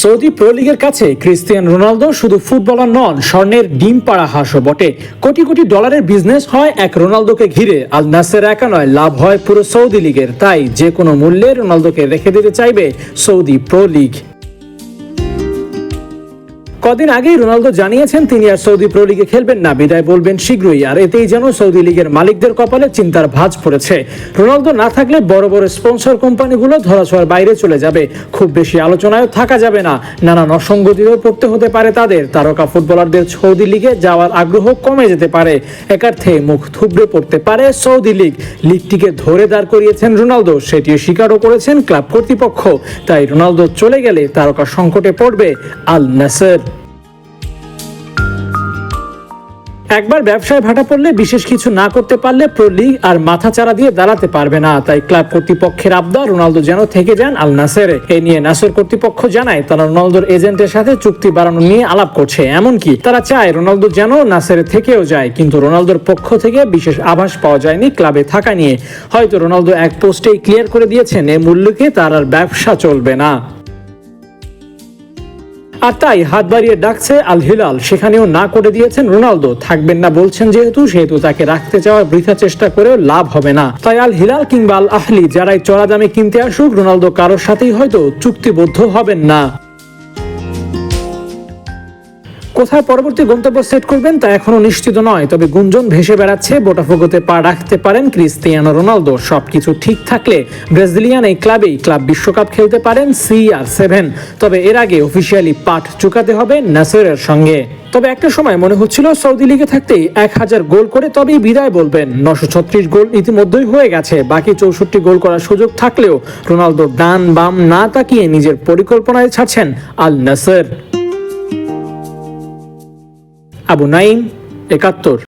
Saudi pro লিগের কাছে Cristiano Ronaldo শুধু ফুটবলার নন, স্বর্ণের ডিম পাড়া হাঁসও বটে। কোটি কোটি ডলারের বিজনেস হয় এক রোনালদোকে ঘিরে। আল নাসের একা নয়, লাভ হয় পুরো সৌদি লিগের। তাই যে কোনো মূল্যে রোনালদোকে রেখে দিতে চাইবে সৌদি প্রো লিগ। কদিন আগেই রোনালদো জানিয়েছেন তিনি আর সৌদি প্রো লিগে খেলবেন না, বিদায় বলবেন শীঘ্রই। আর এতেই যেন সৌদি লিগের মালিকদের কপালে চিন্তার ভাঁজ পড়েছে। রোনালদো না থাকলে বড় বড় স্পন্সর কোম্পানিগুলো ধরাছোঁয়ার বাইরে চলে যাবে। খুব বেশি আলোচনায় থাকা যাবে না, নানান অসঙ্গতিও পড়তে হতে পারে তাদের। তারকা ফুটবলারদের সৌদি লিগে যাওয়ার আগ্রহ কমে যেতে পারে। একার্থে মুখ থুবড়ে পড়তে পারে সৌদি লিগ। লিগটিকে ধরে দাঁড় করিয়েছেন রোনালদো, সেটিও স্বীকারও করেছেন ক্লাব কর্তৃপক্ষ। তাই রোনালদো চলে গেলে তারকা সংকটে পড়বে আল নাসের। একবার ব্যবসায় ভাটা পড়লে, বিশেষ কিছু না করতে পারলে প্রো লিগ আর মাথা চারা দিয়ে দাঁড়াতে পারবে না। তাই ক্লাব কর্তৃপক্ষের আবদার রোনালদো যেন থেকে যান আল নাসেরে। এ নিয়ে নাসের কর্তৃপক্ষ জানায় তারা রোনালদোর এজেন্টের সাথে চুক্তি বাড়ানো নিয়ে আলাপ করছে। এমনকি তারা চায় রোনালদো যেন নাসেরে থেকেও যায়। কিন্তু রোনালদোর পক্ষ থেকে বিশেষ আভাস পাওয়া যায়নি ক্লাবে থাকা নিয়ে। হয়তো রোনালদো এক পোস্টেই ক্লিয়ার করে দিয়েছেন এ মূল্যকে তার আর ব্যবসা চলবে না। আর তাই হাত বাড়িয়ে ডাকছে আল হিলাল, সেখানেও না করে দিয়েছেন রোনালদো। থাকবেন না বলছেন যেহেতু তাকে রাখতে চাওয়ার বৃথা চেষ্টা করেও লাভ হবে না। তাই আল হিলাল কিংবা আল আহলি যারাই চড়া দামে কিনতে আসুক, রোনালদো কারোর সাথেই হয়তো চুক্তিবদ্ধ হবেন না। কোথায় পরবর্তী গন্তব্য সেট করবেন তা এখনো নিশ্চিত নয়, তবে গুঞ্জন ভেসে বেড়াচ্ছে বোটাফোগোতে পা রাখতে পারেন ক্রিস্টিয়ানো রোনালদো। সবকিছু ঠিক থাকলে ব্রাজিলিয়ান এই ক্লাব বিশ্বকাপ খেলতে পারেন CR7। তবে এর আগে অফিসিয়ালি পাঠ চুকাতে হবে নাসেরের সঙ্গে। তবে একটা সময় মনে হচ্ছিল সৌদি লিগে থাকতেই 1000 গোল করে তবেই বিদায় বলবেন। 936 গোল ইতিমধ্যেই হয়ে গেছে। বাকি 64 গোল করার সুযোগ থাকলেও রোনালদো ডান বাম না তাকিয়ে নিজের পরিকল্পনায় ছাড়ছেন আল নাসের। আবু নাইম, 71।